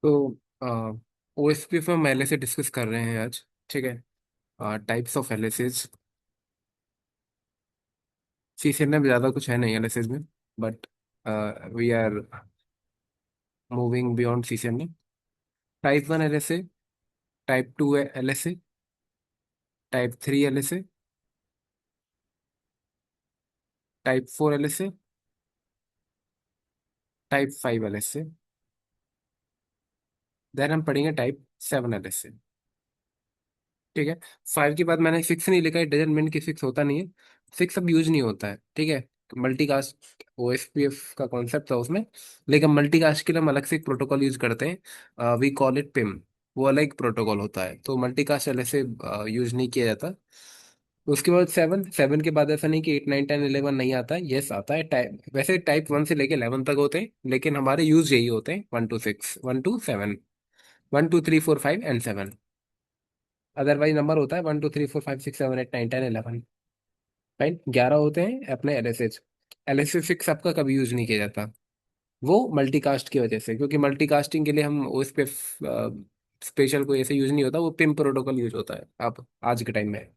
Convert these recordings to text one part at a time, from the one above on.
तो ओएसपीएफ में हम पहले से डिस्कस कर रहे हैं आज। ठीक है। Types of एलिसिस। सीसीएन में ज़्यादा कुछ है नहीं एलिसिस में, but we are moving beyond CCN में। Type one LSA, type two LSA, type three LSA, type four LSA, type five LSA. Then हम पढ़ेंगे टाइप सेवन एलएसए। ठीक है। फाइव के बाद मैंने सिक्स नहीं लिखा है, डजन मीन कि सिक्स होता नहीं है। सिक्स अब यूज नहीं होता है। ठीक है। मल्टीकास्ट ओएसपीएफ का कॉन्सेप्ट था उसमें, लेकिन मल्टीकास्ट के लिए हम अलग से एक प्रोटोकॉल यूज करते हैं, वी कॉल इट पिम। वो अलग प्रोटोकॉल होता है, तो मल्टीकास्ट अलग से यूज नहीं किया जाता। उसके बाद सेवन, सेवन के बाद ऐसा नहीं कि एट नाइन टेन इलेवन नहीं आता है, यस आता है। टाइप वैसे टाइप वन से लेके 11 तक होते हैं, लेकिन हमारे यूज यही होते हैं, one two six, one two seven, one two three four five and seven. Otherwise number होता है one two three four five six seven eight nine ten eleven. Right, 11 होते हैं अपने एलएसएच। एलएसएच सिक्स आपका कभी यूज नहीं किया जाता, वो मल्टीकास्ट की वजह से, क्योंकि मल्टीकास्टिंग के लिए हम उस पे स्पेशल कोई ऐसे यूज नहीं होता, वो पिम प्रोटोकॉल यूज होता है अब आज के टाइम में।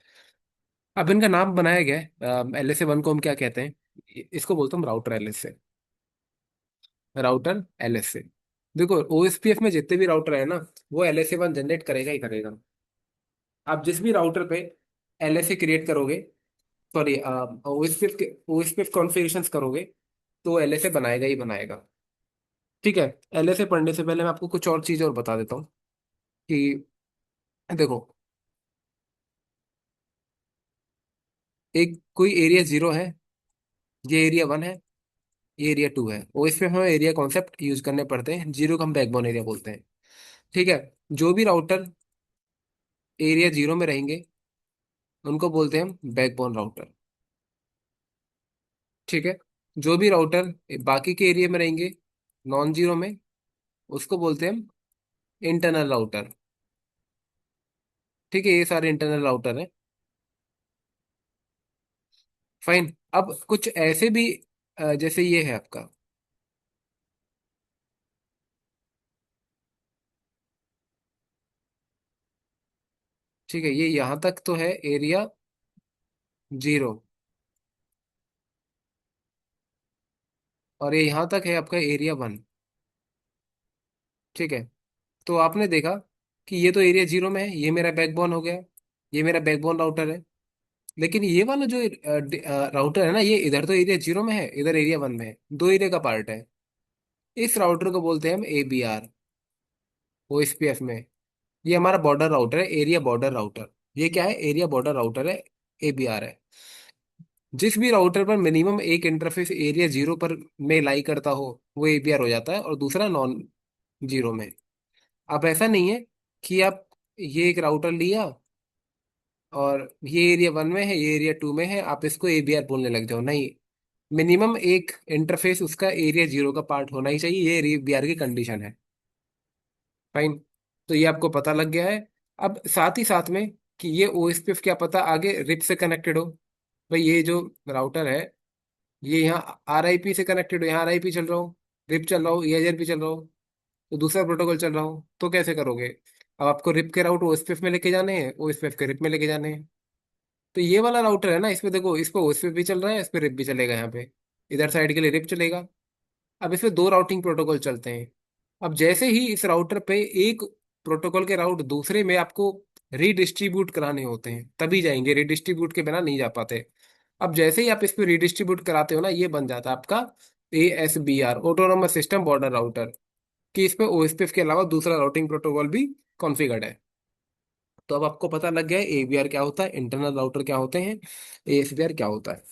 अब इनका नाम बनाया गया है। एलएसए वन को हम क्या कहते हैं? इसको बोलता हूँ राउटर एलएसए। Router LSA. देखो, ओएसपीएफ में जितने भी राउटर है ना, वो एलएसए वन जनरेट करेगा ही करेगा। आप जिस भी राउटर पे एलएसए क्रिएट करोगे, सॉरी ओएसपीएफ के ओएसपीएफ कॉन्फ़िगरेशंस करोगे, तो एलएसए बनाएगा ही बनाएगा। ठीक है। एलएसए पढ़ने से पहले मैं आपको कुछ और चीज़ और बता देता हूँ कि देखो, एक कोई एरिया जीरो है, ये एरिया वन है, ये एरिया टू है। ओएसपीएफ में हमें एरिया कॉन्सेप्ट यूज करने पड़ते हैं, जीरो को हम बैकबोन एरिया बोलते हैं। ठीक है। जो भी राउटर एरिया जीरो में रहेंगे, उनको बोलते हैं हम बैकबोन राउटर। ठीक है। जो भी राउटर बाकी के एरिया में रहेंगे, नॉन जीरो में, उसको बोलते हैं हम इंटरनल राउटर। ठीक है, ये सारे इंटरनल राउटर हैं। फाइन। अब कुछ ऐसे भी जैसे ये है आपका। ठीक है, ये यहां तक तो है एरिया जीरो, और ये यहां तक है आपका एरिया वन। ठीक है। तो आपने देखा कि ये तो एरिया जीरो में है, ये मेरा बैकबोन हो गया, ये मेरा बैकबोन राउटर है। लेकिन ये वाला जो राउटर है ना, ये इधर तो एरिया जीरो में है, इधर एरिया वन में है, दो एरिया का पार्ट है। इस राउटर को बोलते हैं हम ABR, OSPF में। ये हमारा बॉर्डर राउटर है, एरिया बॉर्डर राउटर। ये क्या है? एरिया बॉर्डर राउटर है, ABR है। जिस भी राउटर पर मिनिमम एक इंटरफेस एरिया जीरो पर में लाई करता हो, वो ABR हो जाता है, और दूसरा नॉन जीरो में। अब ऐसा नहीं है कि आप ये एक राउटर लिया और ये एरिया वन में है, ये एरिया टू में है, आप इसको ABR बोलने लग जाओ, नहीं। मिनिमम एक इंटरफेस उसका एरिया जीरो का पार्ट होना ही चाहिए, ये ABR की कंडीशन है। फाइन। तो ये आपको पता लग गया है। अब साथ ही साथ में कि ये OSPF क्या पता आगे रिप से कनेक्टेड हो। भाई ये जो राउटर है, ये यहाँ RIP से कनेक्टेड हो, यहाँ RIP चल रहा हो, रिप चल रहा हो, EIGRP चल रहा हो, तो दूसरा प्रोटोकॉल चल रहा हो, तो कैसे करोगे? अब आपको रिप के राउट OSPF में लेके जाने हैं, OSPF के रिप में लेके जाने हैं। तो ये वाला राउटर है ना, इसमें देखो, इस पे OSPF भी चल रहा है, इस पे रिप भी चलेगा, यहाँ पे इधर साइड के लिए रिप चलेगा। अब इसमें दो राउटिंग प्रोटोकॉल चलते हैं। अब जैसे ही इस राउटर पे एक प्रोटोकॉल के राउट दूसरे में आपको रीडिस्ट्रीब्यूट कराने होते हैं, तभी जाएंगे, रीडिस्ट्रीब्यूट के बिना नहीं जा पाते। अब जैसे ही आप इस पे रीडिस्ट्रीब्यूट कराते हो ना, ये बन जाता है आपका ASBR, autonomous system border router, कि इस पे OSPF के अलावा दूसरा राउटिंग प्रोटोकॉल भी कॉन्फ़िगर्ड है। तो अब आपको पता लग गया है ABR क्या होता है, इंटरनल राउटर क्या होते हैं, ASBR क्या होता है।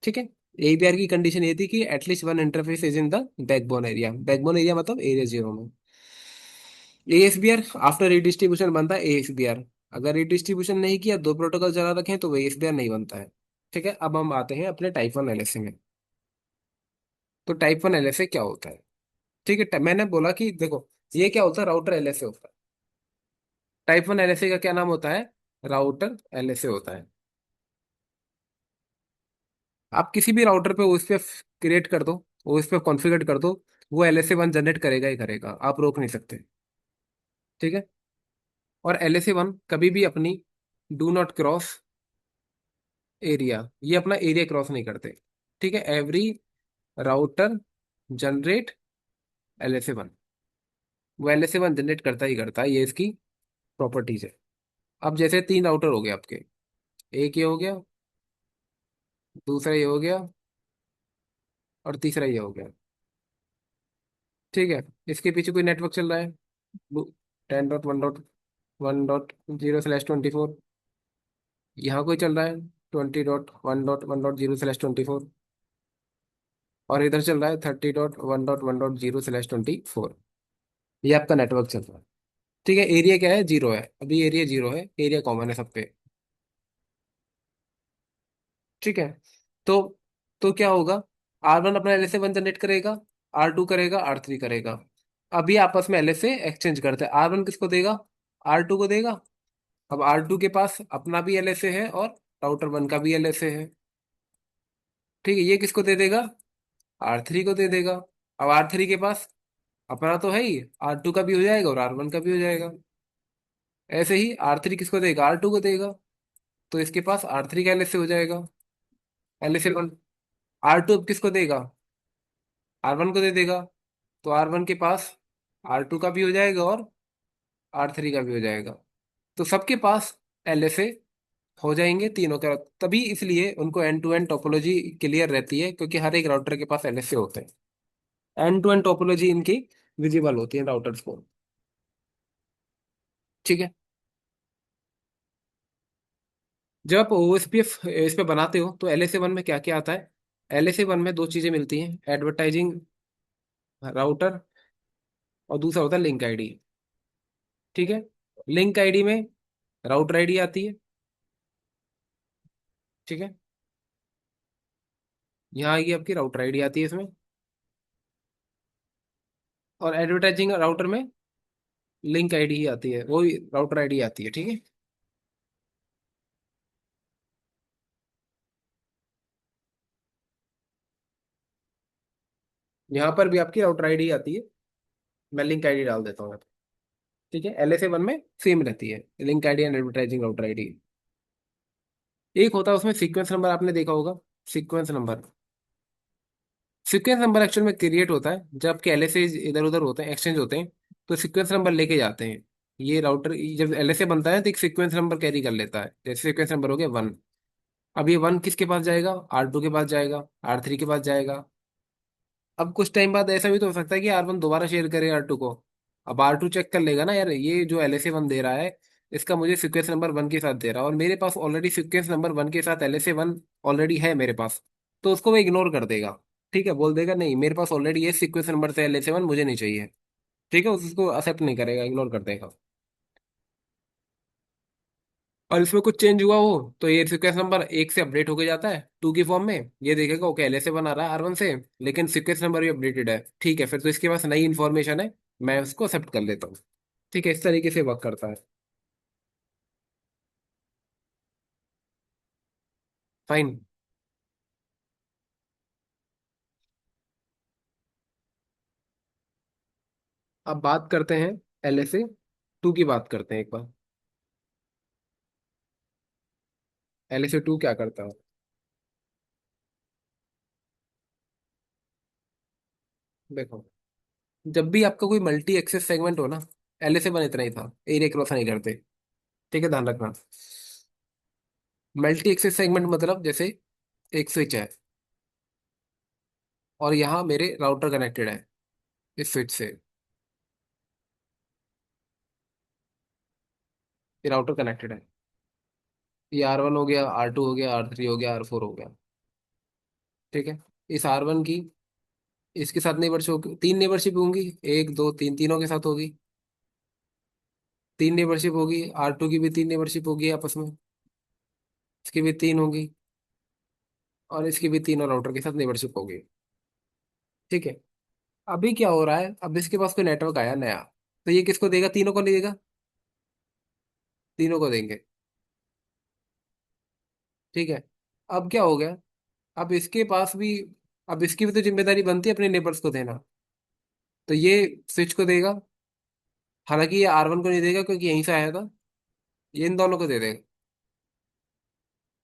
ठीक है। ABR की कंडीशन ये थी कि at least one interface is in the backbone area. Backbone area मतलब एरिया जीरो में। ASBR आफ्टर रिडिस्ट्रीब्यूशन बनता है ASBR। अगर रिडिस्ट्रीब्यूशन नहीं किया, दो प्रोटोकॉल चला रखे हैं, तो वो ASBR नहीं बनता है। ठीक है। अब हम आते हैं अपने टाइप वन LSA में। तो टाइप वन LSA क्या होता है? ठीक है, मैंने बोला कि देखो, ये क्या होता है? राउटर LSA होता है। टाइप वन LSA का क्या नाम होता है? राउटर LSA होता है। आप किसी भी राउटर पे उस पे क्रिएट कर दो, उस पे कॉन्फ़िगर कर दो, वो LSA वन जनरेट करेगा ही करेगा, आप रोक नहीं सकते। ठीक है। और LSA 1 कभी भी अपनी डू नॉट क्रॉस एरिया, ये अपना एरिया क्रॉस नहीं करते। ठीक है। एवरी राउटर जनरेट LSA 1, वो LSA 1 जनरेट करता ही करता है, ये इसकी प्रॉपर्टीज है। अब जैसे तीन राउटर हो गए आपके, एक ये हो गया, दूसरा ये हो गया, और तीसरा ये हो गया। ठीक है। इसके पीछे कोई नेटवर्क चल रहा है, 10.1.1.0/24। यहाँ कोई चल रहा है 20.1.1.0/24। और इधर चल रहा है 30.1.1.0/24। ये आपका नेटवर्क चल रहा है। ठीक है। एरिया क्या है, 0 है, अभी एरिया 0 है, एरिया कॉमन है सब पे। ठीक है। तो तो क्या होगा, R1 अपना LSA 1 जनरेट करेगा, R2 करेगा, R3 करेगा। अभी आपस में LSA एक्सचेंज करते हैं, R1 किसको देगा, R2 को देगा। अब R2 के पास अपना भी LSA है और राउटर 1 का भी LSA है। ठीक है। ये किसको दे देगा, R3 को दे देगा। अब R3 के पास अपना तो है ही, R2 का भी हो जाएगा और R1 का भी हो जाएगा। ऐसे ही R3 किसको देगा, R2 को देगा। तो इसके पास R3 का LSA हो जाएगा, LSA 1। R2 अब किसको देगा, R1 को दे देगा। तो R1 के पास R2 का भी हो जाएगा और R3 का भी हो जाएगा। तो सबके पास LSA हो जाएंगे तीनों का। तभी इसलिए उनको end to end topology clear रहती है, क्योंकि हर एक राउटर के पास LSA होते हैं। एंड टू एंड टोपोलॉजी इनकी विजिबल होती है राउटर्स को। ठीक है। जब आप OSPF इस पे बनाते हो तो LSA 1 में क्या क्या आता है। LSA 1 में दो चीजें मिलती हैं, एडवर्टाइजिंग राउटर, और दूसरा होता है लिंक आईडी। ठीक है। लिंक आईडी में राउटर आईडी आती है। ठीक है। यहाँ आएगी आपकी राउटर आईडी आती है इसमें। और एडवर्टाइजिंग राउटर में लिंक आईडी ही आती है, वो राउटर आईडी आती है। ठीक है। यहाँ पर भी आपकी राउटर आईडी आती है, मैं लिंक आईडी डाल देता हूँ। ठीक है। LSA 1 में सेम रहती है, link ID and advertising router ID. एक होता है उसमें सीक्वेंस नंबर, आपने देखा होगा। Sequence number, sequence number actual में क्रिएट होता है जब आपके LSA इधर उधर होते हैं, एक्सचेंज होते हैं, तो सीक्वेंस नंबर लेके जाते हैं। ये राउटर जब LSA बनता है तो एक सीक्वेंस नंबर कैरी कर लेता है, जैसे सीक्वेंस नंबर हो गया 1। अब ये 1 किसके पास जाएगा, R2 के पास जाएगा, R3 के पास जाएगा। अब कुछ टाइम बाद ऐसा भी तो हो सकता है कि R1 दोबारा शेयर करे R2 को। अब R2 चेक कर लेगा ना, यार ये जो LSA 1 दे रहा है, इसका मुझे सीक्वेंस नंबर 1 के साथ दे रहा है, और मेरे पास ऑलरेडी सीक्वेंस नंबर 1 के साथ LSA 1 ऑलरेडी है मेरे पास। तो उसको वो इग्नोर कर देगा। ठीक है। बोल देगा नहीं, मेरे पास ऑलरेडी ये सीक्वेंस नंबर से LSA 1 मुझे नहीं चाहिए। ठीक है। उसको एक्सेप्ट नहीं करेगा, इग्नोर कर देगा। और इसमें कुछ चेंज हुआ हो तो ये सीक्वेंस नंबर 1 से अपडेट होके जाता है 2 की फॉर्म में। ये देखेगा ओके LSA 1 आ रहा है R1 से, लेकिन सीक्वेंस नंबर भी अपडेटेड है। ठीक है, फिर तो इसके पास नई इन्फॉर्मेशन है, मैं उसको एक्सेप्ट कर लेता हूँ। ठीक है। इस तरीके से वर्क करता है। फाइन। अब बात करते हैं LSA 2 की, बात करते हैं एक बार। LSA 2 क्या करता है, देखो। जब भी आपका कोई मल्टी एक्सेस सेगमेंट हो ना, LSA 1 इतना ही था, एरिया क्रॉस नहीं करते। ठीक है, ध्यान रखना। मल्टी एक्सेस सेगमेंट मतलब जैसे एक स्विच है, और यहाँ मेरे राउटर कनेक्टेड है इस स्विच से। ये राउटर कनेक्टेड है, ये R1 हो गया, R2 हो गया, R3 हो गया, R4 हो गया। ठीक है। इस R1 की इसके साथ नेबरशिप होगी, तीन नेबरशिप होंगी, एक दो तीन, तीनों के साथ होगी। तीन नेबरशिप होगी, R2 की भी तीन नेबरशिप होगी आपस में, इसकी भी तीन होगी, और इसकी भी तीनों राउटर के साथ नेबरशिप होगी। ठीक है। अभी क्या हो रहा है, अब इसके पास कोई नेटवर्क आया नया, तो ये किसको देगा, तीनों को देगा, तीनों को देंगे। ठीक है। अब क्या हो गया, अब इसके पास भी, अब इसकी भी तो जिम्मेदारी बनती है अपने नेबर्स को देना। तो ये स्विच को देगा, हालांकि ये R1 को नहीं देगा क्योंकि यहीं से आया था, ये इन दोनों को दे देगा।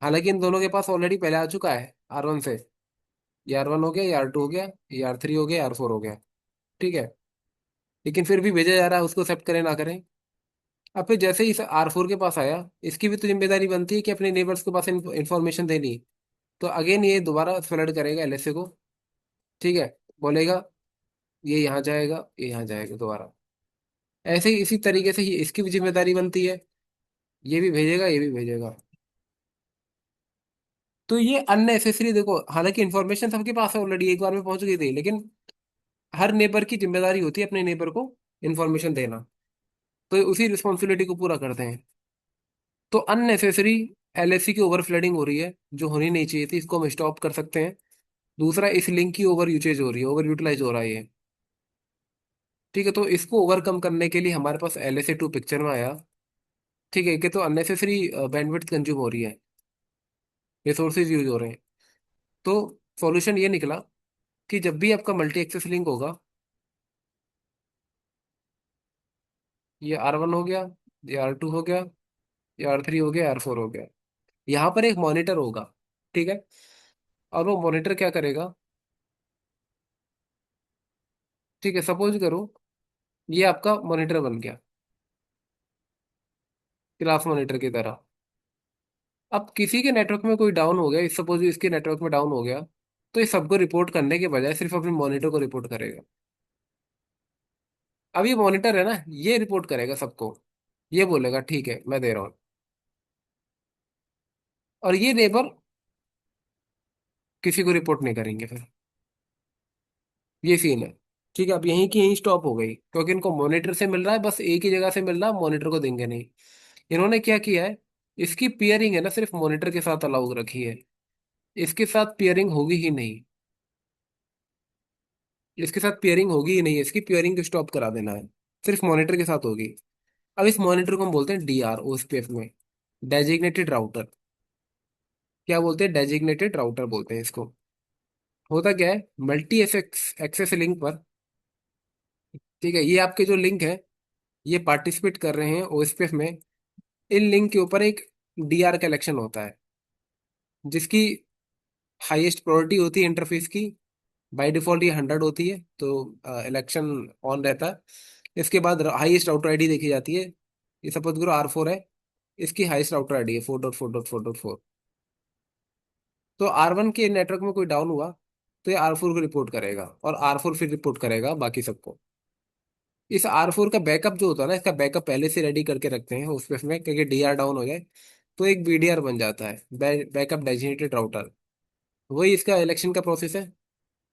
हालांकि इन दोनों के पास ऑलरेडी पहले आ चुका है R1 से। ये R1 हो गया, ये R2 हो गया, ये R3 हो गया, R4 हो गया। ठीक है। लेकिन फिर भी भेजा जा रहा है, उसको एक्सेप्ट करें ना करें। अब फिर जैसे ही इस R4 के पास आया, इसकी भी तो जिम्मेदारी बनती है कि अपने नेबर्स के पास इंफॉर्मेशन देनी। तो अगेन ये दोबारा फ्लड करेगा LSA को। ठीक है। बोलेगा ये यहाँ जाएगा, ये यहाँ जाएगा दोबारा। ऐसे ही इसी तरीके से ही इसकी भी जिम्मेदारी बनती है। ये भी भेजेगा, ये भी भेजेगा। तो ये अननेसेसरी, देखो हालांकि इन्फॉर्मेशन सबके पास है ऑलरेडी, एक बार में पहुंच गई थी, लेकिन हर नेबर की जिम्मेदारी होती है अपने नेबर को इन्फॉर्मेशन देना। तो उसी रिस्पॉन्सिबिलिटी को पूरा करते हैं। तो अननेसेसरी LSC की ओवर फ्लडिंग हो रही है, जो होनी नहीं चाहिए थी, इसको हम स्टॉप कर सकते हैं। दूसरा, इस लिंक की ओवर यूजेज हो रही है, ओवर यूटिलाइज हो रहा है ये। ठीक है। तो इसको ओवरकम करने के लिए हमारे पास LSA 2 पिक्चर में आया। ठीक है, कि तो अननेसेसरी बैंडविड्थ कंज्यूम हो रही है, रिसोर्सेज यूज हो रहे हैं। तो सॉल्यूशन ये निकला कि जब भी आपका मल्टी एक्सेस लिंक होगा, ये R1 हो गया, ये R2 हो गया, ये R3 हो गया, R4 हो गया, यहाँ पर एक मॉनिटर होगा। ठीक है। और वो मॉनिटर क्या करेगा? ठीक है, सपोज करो ये आपका मॉनिटर बन गया, क्लास मॉनिटर की तरह। अब किसी के नेटवर्क में कोई डाउन हो गया, सपोज इसके नेटवर्क में डाउन हो गया, तो ये सबको रिपोर्ट करने के बजाय सिर्फ अपने मॉनिटर को रिपोर्ट करेगा। अब ये मॉनिटर है ना, ये रिपोर्ट करेगा सबको। ये बोलेगा ठीक है मैं दे रहा हूँ। और ये नेबर किसी को रिपोर्ट नहीं करेंगे फिर। ये सीन है। ठीक है। अब यहीं की यहीं स्टॉप हो गई, क्योंकि इनको मॉनिटर से मिल रहा है, बस एक ही जगह से मिल रहा है, मॉनिटर को देंगे नहीं। इन्होंने क्या किया है, इसकी पियरिंग है ना सिर्फ मॉनिटर के साथ अलाउ रखी है। इसके साथ पियरिंग होगी ही नहीं। इसके साथ पियरिंग होगी ही नहीं, इसकी पियरिंग को स्टॉप करा देना है। सिर्फ मॉनिटर के साथ होगी। अब इस मॉनिटर को हम बोलते हैं DR OSPF में, डेजिग्नेटेड राउटर। क्या बोलते हैं? डेजिग्नेटेड राउटर बोलते हैं इसको। होता क्या है, मल्टी एक्सेस लिंक पर, ठीक है, ये आपके जो लिंक है, ये पार्टिसिपेट कर रहे हैं OSPF में। इन लिंक के ऊपर एक DR कलेक्शन होता है, जिसकी हाईएस्ट प्रायोरिटी होती है इंटरफेस की। बाय डिफॉल्ट ये 100 होती है, तो इलेक्शन ऑन रहता है। इसके बाद हाईएस्ट राउटर आईडी देखी जाती है। ये सपोज करो R4 है, इसकी हाईएस्ट राउटर आईडी है 4.4.4.4। तो R1 के नेटवर्क में कोई डाउन हुआ, तो ये R4 को रिपोर्ट करेगा, और R4 फिर रिपोर्ट करेगा बाकी सबको। इस R4 का बैकअप जो होता है ना, इसका बैकअप पहले से रेडी करके रखते हैं उस पे में, क्योंकि DR डाउन हो जाए तो एक BDR बन जाता है, बैकअप डेजिग्नेटेड राउटर। वही इसका इलेक्शन का प्रोसेस है।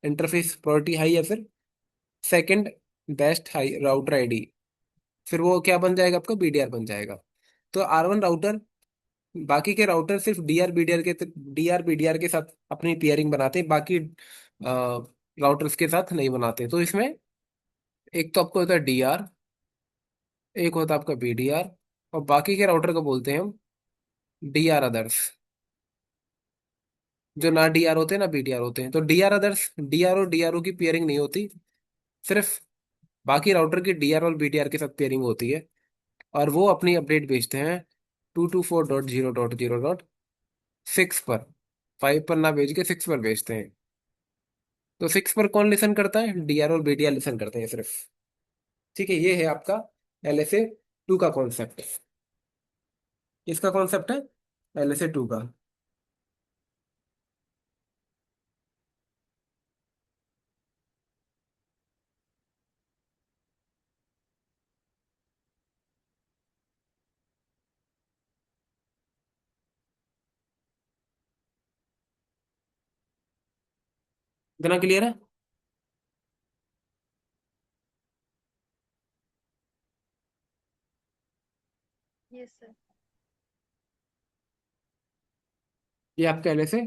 इंटरफेस प्रायोरिटी हाई है, फिर second best high router ID, फिर वो क्या बन जाएगा आपका? BDR बन जाएगा। तो R1 राउटर, बाकी के राउटर सिर्फ DR BDR के साथ अपनी पेयरिंग बनाते हैं, बाकी राउटर्स के साथ नहीं बनाते। तो इसमें एक तो आपको होता है DR, एक होता है आपका BDR, और बाकी के राउटर को बोलते हैं हम DR अदर्स। जो ना DR होते हैं ना BDR होते हैं, तो DR अदर्स, DR और DRO की पेयरिंग नहीं होती, सिर्फ बाकी राउटर की DR और BDR के साथ पेयरिंग होती है। और वो अपनी अपडेट भेजते हैं 224.0.0.6 पर। 5 पर ना भेज के 6 पर भेजते हैं। तो 6 पर कौन लिसन करता है? DR और BDR लिसन करते हैं सिर्फ। ठीक है, ये है आपका LSA 2 का कॉन्सेप्ट। किसका कॉन्सेप्ट है? LSA 2 का। इतना क्लियर है? Yes sir. ये आपका LSA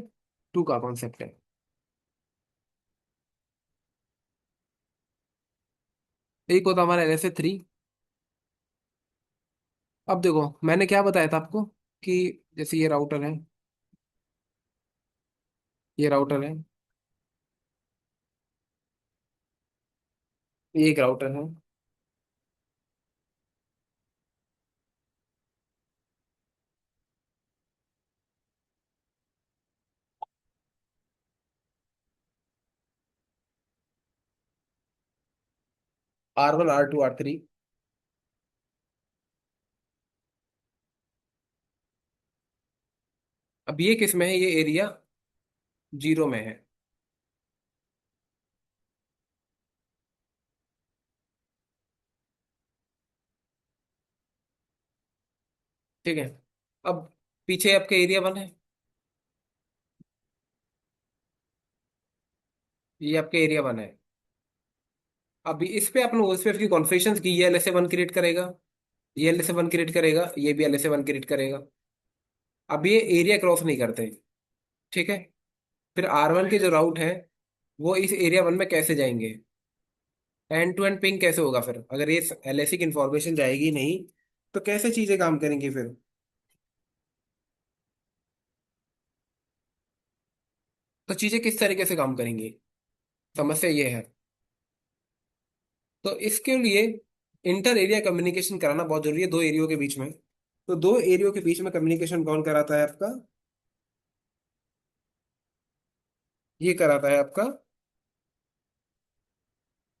2 का कॉन्सेप्ट है। एक होता हमारा LSA 3। अब देखो मैंने क्या बताया था आपको, कि जैसे ये राउटर है, ये राउटर है, ये एक राउटर है, R1 R2 R3। अब ये किस में है, ये एरिया जीरो में है। ठीक है। अब पीछे आपके एरिया वन है, ये आपके एरिया वन है। अब इस पे अपन उस पे की कॉन्फ़िगरेशंस की, ये LSA 1 क्रिएट करेगा, ये LSA 1 क्रिएट करेगा, ये भी LSA 1 क्रिएट करेगा। अब ये एरिया क्रॉस नहीं करते। ठीक है। फिर R1 के जो राउट है वो इस एरिया वन में कैसे जाएंगे, एंड टू एंड पिंग कैसे होगा फिर, अगर ये LSA की इंफॉर्मेशन जाएगी नहीं तो कैसे चीजें काम करेंगी फिर। तो चीजें किस तरीके से काम करेंगी, समस्या ये है। तो इसके लिए इंटर एरिया कम्युनिकेशन कराना बहुत जरूरी है दो एरियो के बीच में। तो दो एरियो के बीच में कम्युनिकेशन कौन कराता है आपका, ये कराता है आपका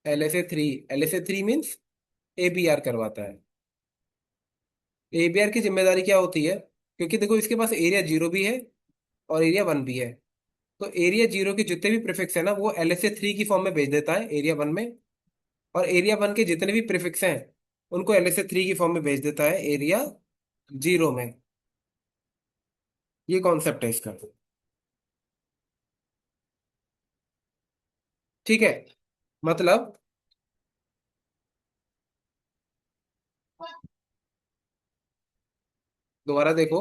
LSA 3। LSA 3 मीन्स ABR करवाता है। ABR की जिम्मेदारी क्या होती है, क्योंकि देखो इसके पास एरिया जीरो भी है और एरिया वन भी है। तो एरिया जीरो के जितने भी प्रीफिक्स है ना वो LSA 3 की फॉर्म में भेज देता है एरिया वन में, और एरिया वन के जितने भी प्रीफिक्स हैं उनको LSA 3 की फॉर्म में भेज देता है एरिया जीरो में। ये कॉन्सेप्ट है इसका। ठीक है। मतलब दोबारा देखो,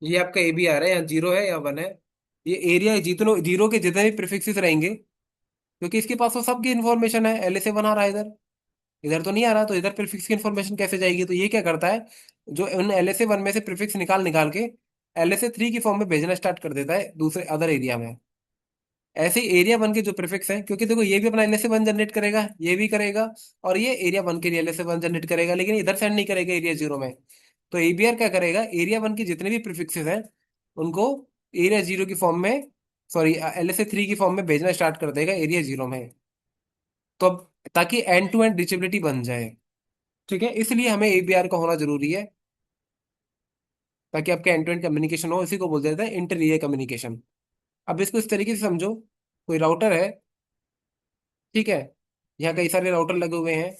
ये आपका ABR है, या जीरो है या वन है। ये एरिया जितनों जीरो के जितने भी प्रीफिक्सेस रहेंगे, क्योंकि इसके पास तो सबकी इन्फॉर्मेशन है, LSA 1 आ रहा है इधर, इधर तो नहीं आ रहा, तो इधर प्रीफिक्स की इन्फॉर्मेशन कैसे जाएगी। तो ये क्या करता है, जो उन LSA 1 में से प्रीफिक्स निकाल निकाल के LSA 3 की फॉर्म में भेजना स्टार्ट कर देता है दूसरे अदर एरिया में। ऐसे ही एरिया वन के जो प्रीफिक्स हैं, क्योंकि देखो ये भी अपना LSA 1 जनरेट करेगा, ये भी करेगा, और ये एरिया वन के लिए LSA 1 जनरेट करेगा, लेकिन इधर सेंड नहीं करेगा एरिया जीरो में। तो ABR क्या करेगा, एरिया वन के जितने भी प्रीफिक्सेस हैं उनको एरिया जीरो की फॉर्म में, सॉरी LSA 3 की फॉर्म में भेजना स्टार्ट कर देगा एरिया जीरो में। तो अब ताकि एंड टू एंड रीचेबिलिटी बन जाए। ठीक है, इसलिए हमें ABR का होना जरूरी है, ताकि आपके एंड टू एंड कम्युनिकेशन हो। इसी को बोल देते हैं इंटर एरिया कम्युनिकेशन। अब इसको इस तरीके से समझो, कोई राउटर है, ठीक है, यहाँ कई सारे राउटर लगे हुए हैं,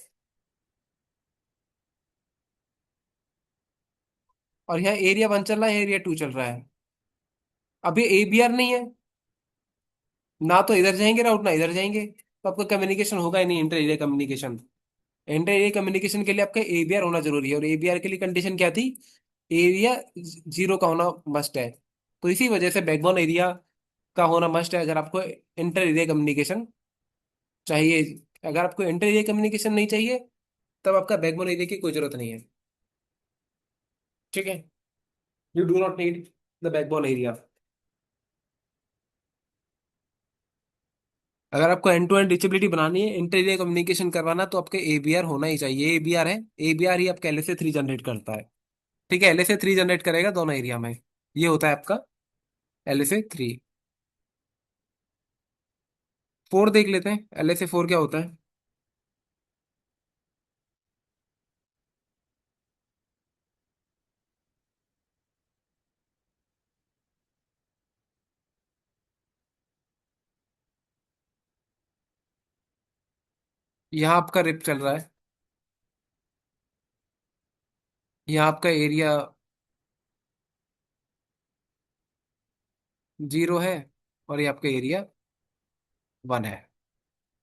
और यहाँ एरिया 1 चल रहा है, एरिया 2 चल रहा है। अब ये ABR नहीं है, ना तो इधर जाएंगे राउट ना इधर जाएंगे, तो आपका कम्युनिकेशन होगा ही नहीं, inter area communication. Inter area communication के लिए आपका ABR होना जरूरी है, और ABR के लिए कंडीशन क्या थी, एरिया जीरो का होना मस्ट है। तो इसी वजह से बैकबोन एरिया का होना मस्ट है अगर आपको इंटर एरिया कम्युनिकेशन चाहिए। अगर आपको इंटर एरिया कम्युनिकेशन नहीं चाहिए तब आपका बैकबोन एरिया की कोई जरूरत नहीं है। ठीक है, you do not need the backbone area. अगर आपको एंड टू एंड रीचेबिलिटी बनानी है, इंटर एरिया कम्युनिकेशन करवाना, तो आपके ABR होना ही चाहिए। ABR है, ABR ही आपका LSA 3 जनरेट करता है। ठीक है, LSA 3 जनरेट करेगा दोनों एरिया में। ये होता है आपका LSA 3। 4 देख लेते हैं, LSA 4 क्या होता है। यहाँ आपका रिप चल रहा है, यहाँ आपका एरिया जीरो है, और ये आपका एरिया वन है।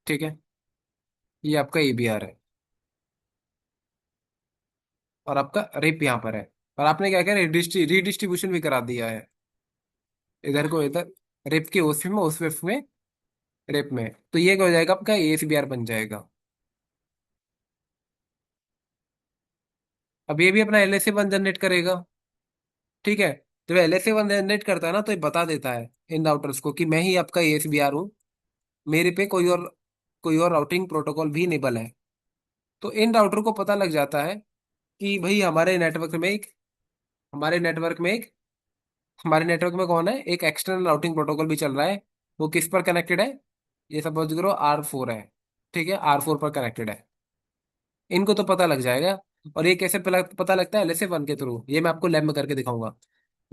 ठीक है, ये आपका ABR है, और आपका रिप यहाँ पर है। और आपने क्या किया, रीडिस्ट्रीब्यूशन भी करा दिया है, इधर को इधर, रिप के उस वेफ में, रिप में। तो ये क्या हो जाएगा, आपका ASBR बन जाएगा। अब ये भी अपना LSA 1 जनरेट करेगा। ठीक है, जब LSA 1 जनरेट करता है ना तो ये बता देता है इन राउटर्स को कि मैं ही आपका ASBR हूँ, मेरे पे कोई और राउटिंग प्रोटोकॉल भी इनेबल है। तो इन राउटर को पता लग जाता है कि भाई हमारे नेटवर्क में एक हमारे नेटवर्क में कौन है, एक एक्सटर्नल राउटिंग प्रोटोकॉल भी चल रहा है। वो किस पर कनेक्टेड है, ये सपोज करो R4 है। ठीक है, R4 पर कनेक्टेड है। इनको तो पता लग जाएगा। और ये कैसे पता लगता है, LSA 1 के थ्रू, ये मैं आपको लैब में करके दिखाऊंगा।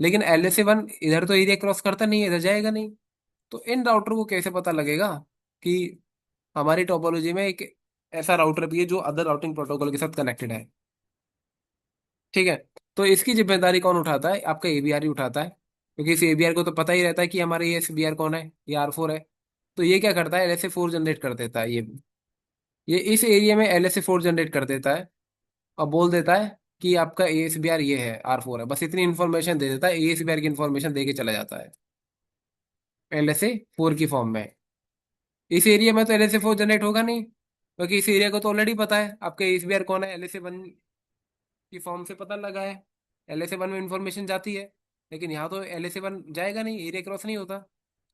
लेकिन LSA 1 इधर तो एरिया क्रॉस करता नहीं है, इधर जाएगा नहीं। तो इन राउटर को कैसे पता लगेगा कि हमारी टोपोलॉजी में एक ऐसा राउटर भी है जो अदर राउटिंग प्रोटोकॉल के साथ कनेक्टेड है। ठीक है। तो इसकी जिम्मेदारी कौन उठाता है, आपका ABR ही उठाता है, क्योंकि इस ABR को तो पता ही रहता है कि हमारा ये SBR कौन है, ये R4 है। तो ये क्या करता है, LSA 4 जनरेट कर देता है। ये इस एरिया में LSA 4 जनरेट कर देता है, और बोल देता है कि आपका ASBR ये है, R4 है। बस इतनी इन्फॉर्मेशन दे देता है, ASBR की इन्फॉर्मेशन दे के चला जाता है LSA 4 की फॉर्म में। इस एरिया में तो LSA 4 जनरेट होगा नहीं, क्योंकि इस एरिया को तो ऑलरेडी पता है आपका ASBR कौन है, LSA 1 की फॉर्म से पता लगा है। LSA 1 में इंफॉर्मेशन जाती है। लेकिन यहाँ तो LSA 1 जाएगा नहीं, एरिया क्रॉस नहीं होता।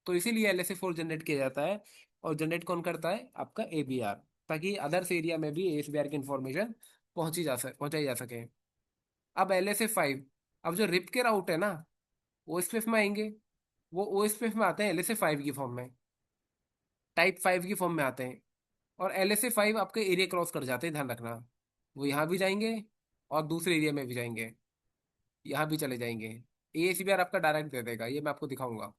तो इसीलिए LSA 4 जनरेट किया जाता है। और जनरेट कौन करता है, आपका ABR, ताकि अदर्स एरिया में भी ASBR की इंफॉर्मेशन पहुंचाई जा सके। अब LSA 5, अब जो रिप के राउट है ना, OSPF में आएंगे। वो OSPF में आते हैं LSA 5 की फॉर्म में, टाइप 5 की फॉर्म में आते हैं। और LSA 5 आपके एरिया क्रॉस कर जाते हैं, ध्यान रखना। वो यहाँ भी जाएंगे, और दूसरे एरिया में भी जाएंगे, यहाँ भी चले जाएंगे। ASBR आपका डायरेक्ट दे देगा, ये मैं आपको दिखाऊंगा।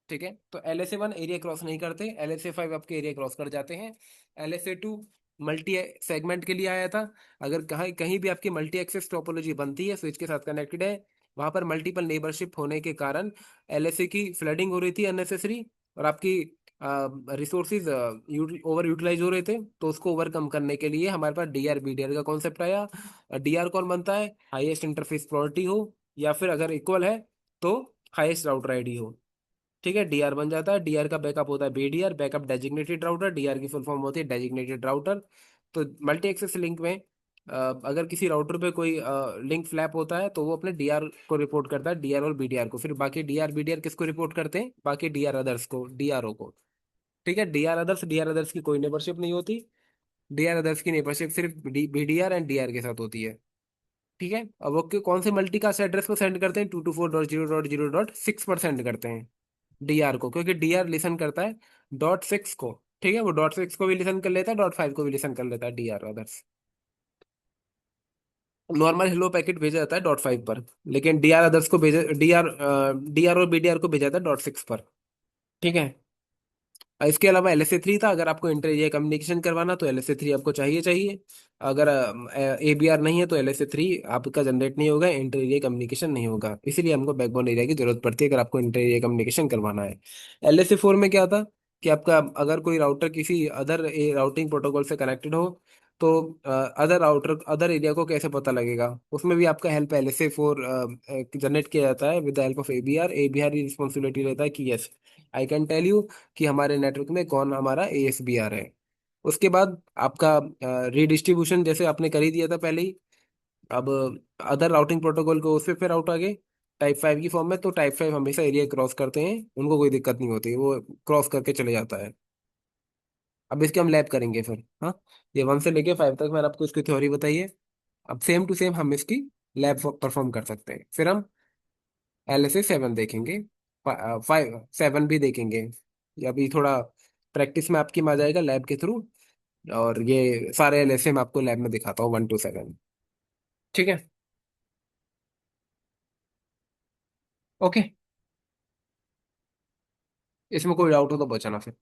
ठीक है, तो LSA 1 एरिया क्रॉस नहीं करते, LSA 5 आपके एरिया क्रॉस कर जाते हैं। LSA 2 मल्टी सेगमेंट के लिए आया था। अगर कहीं कहीं भी आपकी मल्टी एक्सेस टोपोलॉजी बनती है, स्विच के साथ कनेक्टेड है, वहां पर मल्टीपल नेबरशिप होने के कारण LSA की फ्लडिंग हो रही थी अननेसेसरी, और आपकी रिसोर्सिज ओवर यूटिलाइज हो रहे थे। तो उसको ओवरकम करने के लिए हमारे पास DRBDR का कॉन्सेप्ट आया। DR कौन बनता है, हाईएस्ट इंटरफेस प्रायोरिटी हो, या फिर अगर इक्वल है तो हाईएस्ट राउटर आईडी हो। ठीक है, DR बन जाता है। DR का बैकअप होता है BDR, backup designated router. DR की फुल फॉर्म होती है डेजिग्नेटेड राउटर। तो मल्टी एक्सेस लिंक में अगर किसी राउटर पे कोई लिंक फ्लैप होता है, तो वो अपने DR को रिपोर्ट करता है, DR और BDR को। फिर बाकी DR BDR किसको रिपोर्ट करते हैं, बाकी DR अदर्स को, DRO को। ठीक है, DR अदर्स की कोई नेबरशिप नहीं होती। DR अदर्स की नेबरशिप सिर्फ BDR एंड DR के साथ होती है। ठीक है, अब वो कौन से मल्टीकास्ट एड्रेस पर सेंड करते हैं, 224.0.0.6 पर सेंड करते हैं DR को, क्योंकि DR लिसन करता है .6 को। ठीक है, वो .6 को भी लिसन कर लेता है, .5 को भी लिसन कर लेता है DR others. Normal hello packet भेजा जाता है .5 पर, लेकिन DR अदर्स को भेजा, DR और BDR को भेजा जाता है .6 पर। ठीक है। इसके अलावा LSA 3 था, अगर आपको इंटर एरिया कम्युनिकेशन करवाना तो LSA 3 आपको चाहिए चाहिए। अगर ABR नहीं है तो LSA 3 आपका जनरेट नहीं होगा, इंटर एरिया कम्युनिकेशन नहीं होगा। इसीलिए हमको बैकबोन एरिया की जरूरत पड़ती है अगर आपको इंटर एरिया कम्युनिकेशन करवाना है। LSA 4 में क्या था कि आपका अगर कोई राउटर किसी अदर राउटिंग प्रोटोकॉल से कनेक्टेड हो, तो अदर एरिया को कैसे पता लगेगा, उसमें भी आपका हेल्प LSA 4 जनरेट किया जाता है with the help of ABR। ABR की रिस्पॉन्सिबिलिटी रहता है कि yes, I can tell you कि हमारे नेटवर्क में कौन हमारा ASBR है। उसके बाद आपका रीडिस्ट्रीब्यूशन जैसे आपने कर ही दिया था पहले ही। अब अदर राउटिंग प्रोटोकॉल को उस पर फिर आउट आगे टाइप 5 की फॉर्म में, तो टाइप 5 हमेशा एरिया क्रॉस करते हैं, उनको कोई दिक्कत नहीं होती, वो क्रॉस करके चले जाता है। अब इसके हम लैब करेंगे फिर, हाँ। ये 1 से लेके 5 तक मैंने आपको इसकी थ्योरी बताई है। अब सेम टू सेम हम इसकी लैब परफॉर्म कर सकते हैं। फिर हम LSA 7 देखेंगे, 5 7 भी देखेंगे। ये अभी थोड़ा प्रैक्टिस में आपकी में आ जाएगा लैब के थ्रू। और ये सारे LSA मैं आपको लैब में दिखाता हूँ 1 to 7। ठीक है। ओके, इसमें कोई डाउट हो तो बचाना फिर।